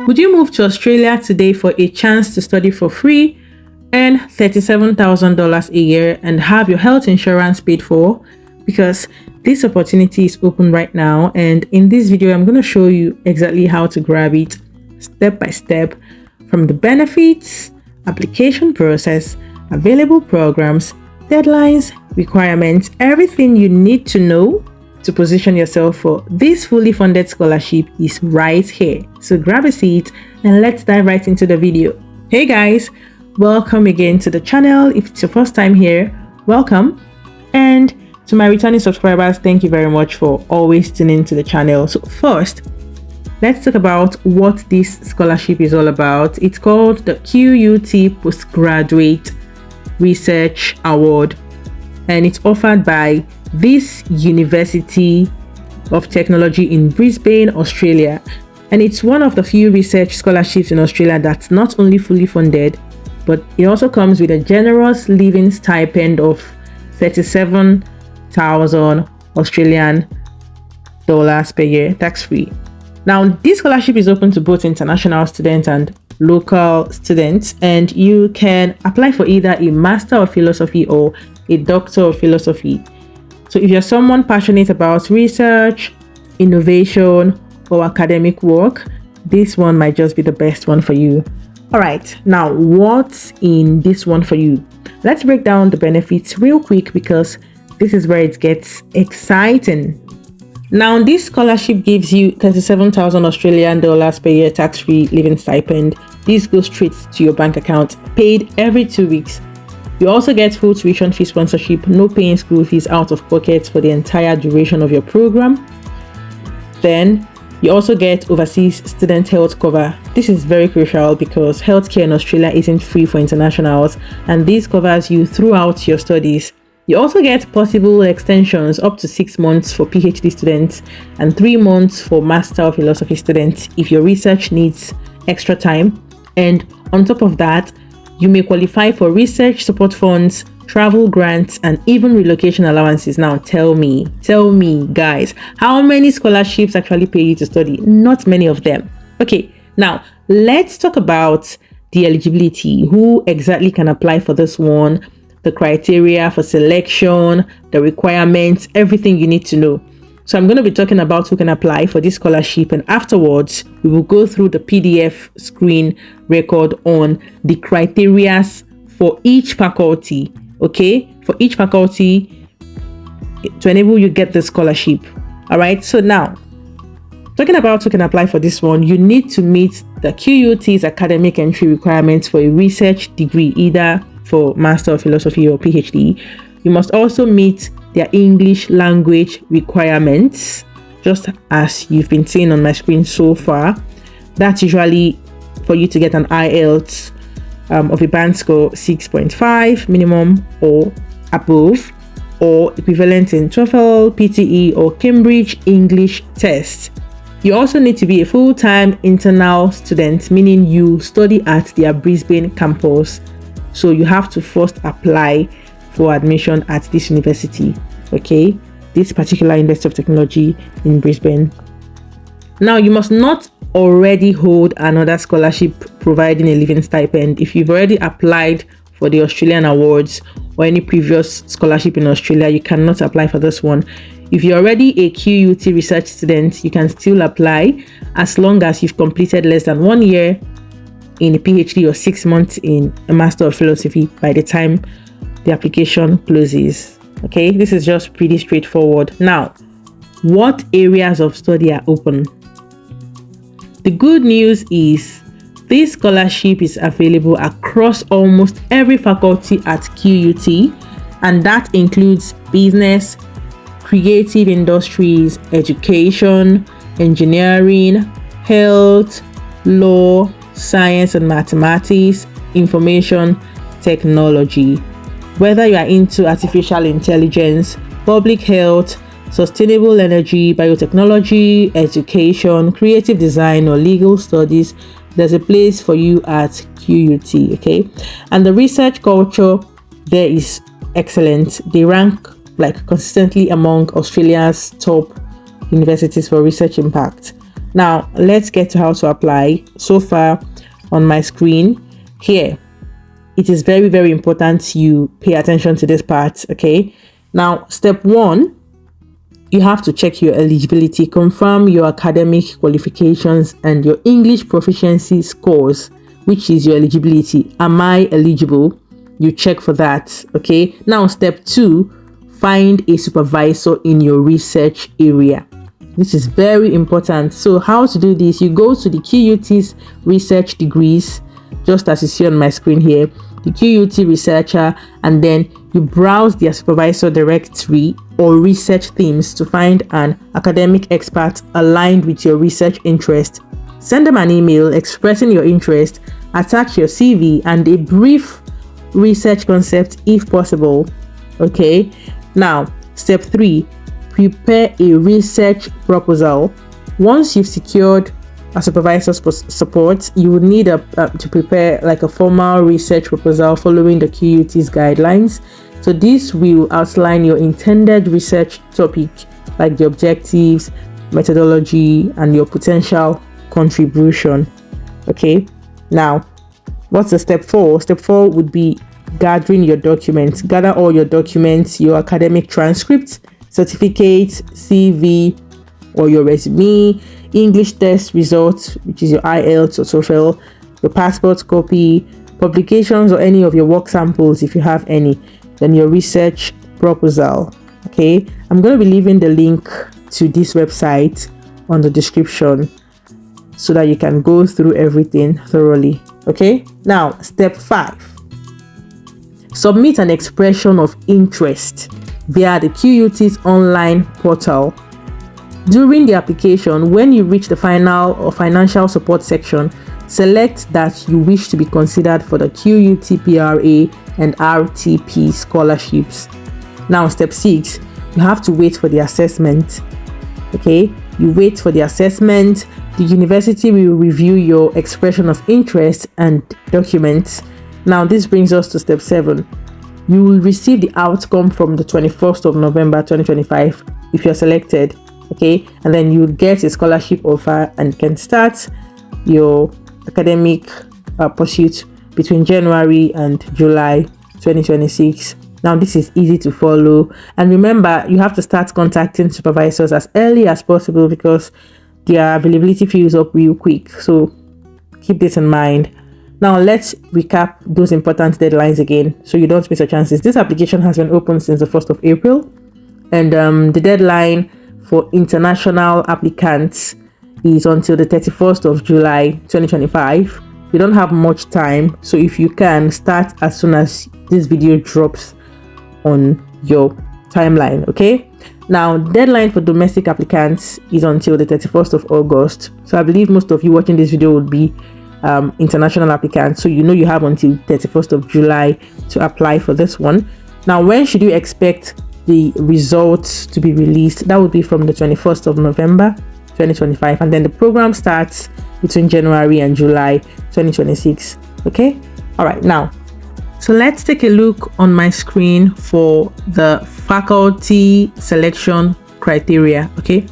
Would you move to Australia today for a chance to study for free, earn $37,000 a year, and have your health insurance paid for? Because this opportunity is open right now, and in this video I'm going to show you exactly how to grab it step by step, from the benefits, application process, available programs, deadlines, requirements, everything you need to know to position yourself for this fully funded scholarship is right here. So grab a seat and let's dive right into the video. Hey guys, welcome again to the channel. If it's your first time here, welcome. And to my returning subscribers, thank you very much for always tuning into the channel. So first, let's talk about what this scholarship is all about. It's called the QUT Postgraduate Research Award, and it's offered by this University of Technology in Brisbane, Australia. And it's one of the few research scholarships in Australia that's not only fully funded, but it also comes with a generous living stipend of 37,000 Australian dollars per year, tax-free. Now, this scholarship is open to both international students and local students, and you can apply for either a Master of Philosophy or a Doctor of Philosophy. So if you're someone passionate about research, innovation, or academic work, this one might just be the best one for you. All right, now what's in this one for you? Let's break down the benefits real quick, because this is where it gets exciting. Now, this scholarship gives you 37,000 Australian dollars per year tax-free living stipend. This goes straight to your bank account, paid every 2 weeks. You also get full tuition fee sponsorship, no paying school fees out of pocket for the entire duration of your program. Then you also get overseas student health cover. This is very crucial because healthcare in Australia isn't free for internationals, and this covers you throughout your studies. You also get possible extensions up to 6 months for PhD students and 3 months for Master of Philosophy students if your research needs extra time. And on top of that, you may qualify for research support funds, travel grants, and even relocation allowances. Now tell me guys, how many scholarships actually pay you to study? Not many of them. Okay, now let's talk about the eligibility. Who exactly can apply for this one? The criteria for selection, the requirements, everything you need to know. So I'm going to be talking about who can apply for this scholarship, and afterwards we will go through the PDF screen record on the criteria for each faculty, okay? For each faculty to enable you get the scholarship. All right, so now talking about who can apply for this one, you need to meet the QUT's academic entry requirements for a research degree, either for Master of Philosophy or PhD. You must also meet their English language requirements, just as you've been seeing on my screen so far. That's usually for you to get an IELTS of a band score 6.5 minimum or above, or equivalent in TOEFL, PTE, or Cambridge English test. You also need to be a full-time internal student, meaning you study at their Brisbane campus. So you have to first apply for admission at this university, okay? This particular University of Technology in Brisbane. Now, you must not already hold another scholarship providing a living stipend. If you've already applied for the Australian awards or any previous scholarship in Australia, you cannot apply for this one. If you're already a QUT research student, you can still apply as long as you've completed less than 1 year in a PhD or 6 months in a Master of Philosophy by the time the application closes. Okay, this is just pretty straightforward. Now, what areas of study are open? The good news is this scholarship is available across almost every faculty at QUT, and that includes business, creative industries, education, engineering, health, law, science and mathematics, information technology. Whether you are into artificial intelligence, public health, sustainable energy, biotechnology, education, creative design, or legal studies, there's a place for you at QUT, okay? And the research culture there is excellent. They rank like consistently among Australia's top universities for research impact. Now let's get to how to apply. So far on my screen here, it is very, very important you pay attention to this part. Okay, now step 1, you have to check your eligibility, confirm your academic qualifications and your English proficiency scores, which is your eligibility. Am I eligible? You check for that. Okay, now step 2, find a supervisor in your research area. This is very important. So how to do this? You go to the QUT's research degrees, just as you see on my screen here, the QUT researcher, and then you browse their supervisor directory or research themes to find an academic expert aligned with your research interest. Send them an email expressing your interest, attach your CV and a brief research concept if possible. Okay, now step 3, prepare a research proposal. Once you've secured a supervisor's support, you will need to prepare like a formal research proposal following the QUT's guidelines. So this will outline your intended research topic, like the objectives, methodology, and your potential contribution. Okay, now what's the step 4? Step 4 would be gathering your documents. Gather all your documents, your academic transcripts, certificates, CV or your resume, English test results, which is your IELTS or TOEFL, your passport copy, publications or any of your work samples if you have any, then your research proposal. Okay, I'm going to be leaving the link to this website on the description so that you can go through everything thoroughly. Okay, now step 5, submit an expression of interest via the QUT's online portal. During the application, when you reach the final or financial support section, select that you wish to be considered for the QUTPRA and RTP scholarships. Now step 6, you have to wait for the assessment. Okay, you wait for the assessment. The university will review your expression of interest and documents. Now this brings us to step 7. You will receive the outcome from the 21st of November 2025 if you're selected. Okay, and then you get a scholarship offer and can start your academic pursuit between January and July 2026. Now this is easy to follow, and remember, you have to start contacting supervisors as early as possible because their availability fills up real quick. So keep this in mind. Now let's recap those important deadlines again so you don't miss your chances. This application has been open since the 1st of April, and the deadline for international applicants is until the 31st of July 2025. You don't have much time, so if you can, start as soon as this video drops on your timeline. Okay, now deadline for domestic applicants is until the 31st of August. So I believe most of you watching this video would be international applicants, so you have until 31st of July to apply for this one. Now when should you expect the results to be released? That would be from the 21st of November 2025, and then the program starts between January and July 2026. Okay, all right, now so let's take a look on my screen for the faculty selection criteria. Okay,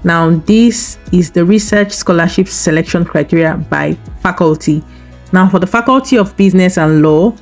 now this is the research scholarship selection criteria by faculty. Now for the Faculty of Business and Law,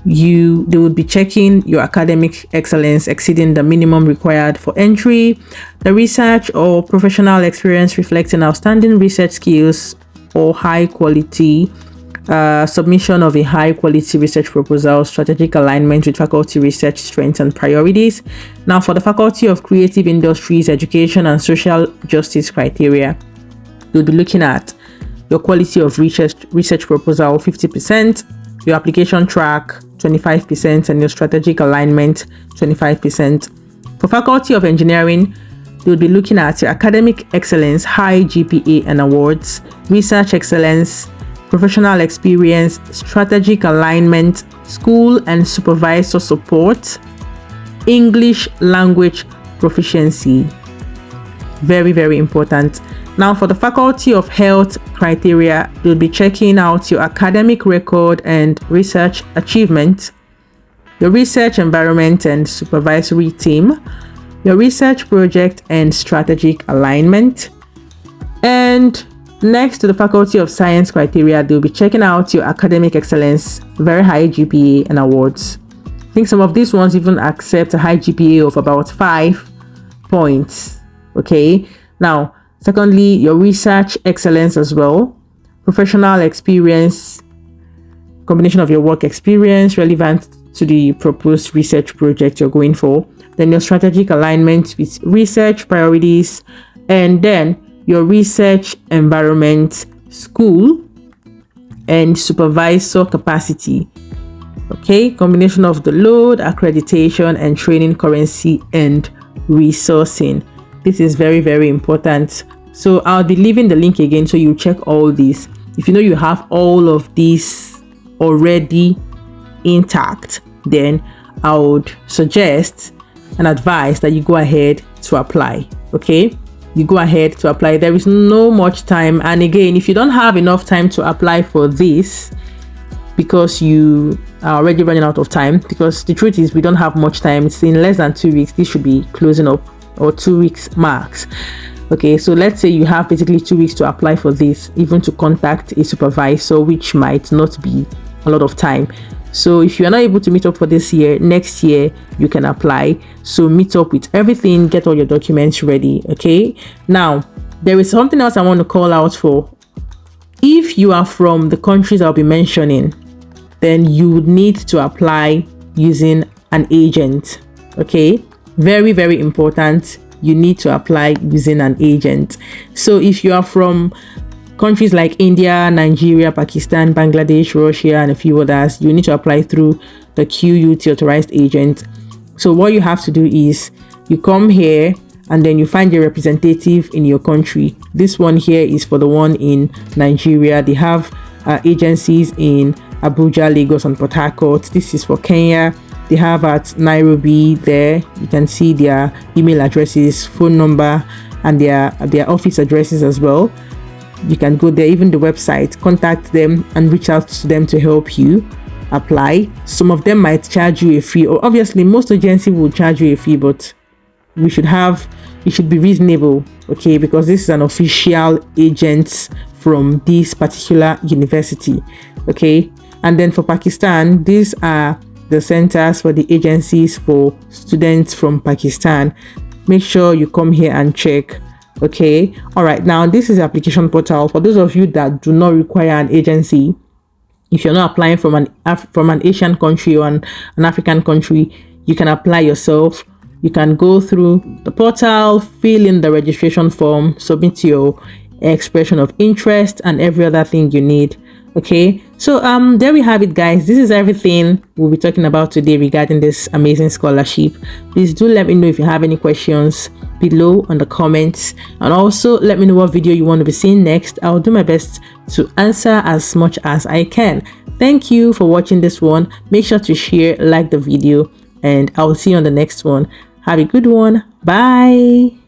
they would be checking your academic excellence exceeding the minimum required for entry, the research or professional experience reflecting outstanding research skills or high quality, submission of a high quality research proposal, strategic alignment with faculty research strengths and priorities. Now for the Faculty of Creative Industries, Education and Social Justice criteria, you'll be looking at your quality of research proposal 50%, your application track 25%, and your strategic alignment 25%. For Faculty of Engineering, you'll be looking at your academic excellence, high GPA and awards, research excellence, professional experience, strategic alignment, school and supervisor support, English language proficiency. Very, very important. Now for the Faculty of Health criteria, you'll be checking out your academic record and research achievement, your research environment and supervisory team, your research project and strategic alignment, And next to the Faculty of Science criteria, they'll be checking out your academic excellence, very high GPA and awards. I think some of these ones even accept a high GPA of about 5 points. Okay. Now, secondly, your research excellence as well, professional experience, combination of your work experience relevant to the proposed research project you're going for, then your strategic alignment with research priorities, and then your research environment, school, and supervisor capacity. Okay, combination of the load, accreditation, and training currency and resourcing. This is very, very important. So I'll be leaving the link again so you check all these. If you know you have all of these already intact, then I would suggest and advise that you go ahead to apply. Okay, you go ahead to apply. There is no much time, and again, if you don't have enough time to apply for this because you are already running out of time, because the truth is we don't have much time, it's in less than 2 weeks, this should be closing up, or 2 weeks max. Okay, so let's say you have basically 2 weeks to apply for this, even to contact a supervisor, which might not be a lot of time. So if you are not able to meet up for this year, next year you can apply. So meet up with everything, get all your documents ready. Okay, now there is something else I want to call out for. If you are from the countries I'll be mentioning, then you would need to apply using an agent. Okay, very, very important. You need to apply using an agent. So if you are from countries like India, Nigeria, Pakistan, Bangladesh, Russia, and a few others, you need to apply through the QUT authorized agent. So what you have to do is you come here and then you find your representative in your country. This one here is for the one in Nigeria. They have agencies in Abuja, Lagos, and Port Harcourt. This is for Kenya. They have at Nairobi there. You can see their email addresses, phone number, and their office addresses as well. You can go there, even the website, contact them and reach out to them to help you apply. Some of them might charge you a fee, or obviously most agencies will charge you a fee, but it should be reasonable, okay, because this is an official agent from this particular university. Okay, and then for Pakistan, these are the centers for the agencies for students from Pakistan. Make sure you come here and check. Okay, all right, now this is the application portal for those of you that do not require an agency. If you're not applying from an Asian country or an African country, you can apply yourself. You can go through the portal, fill in the registration form, submit your expression of interest, and every other thing you need. Okay, so there we have it, guys. This is everything we'll be talking about today regarding this amazing scholarship. Please do let me know if you have any questions below on the comments, and also let me know what video you want to be seeing next. I'll do my best to answer as much as I can. Thank you for watching this one. Make sure to share, like the video, and I'll see you on the next one. Have a good one. Bye.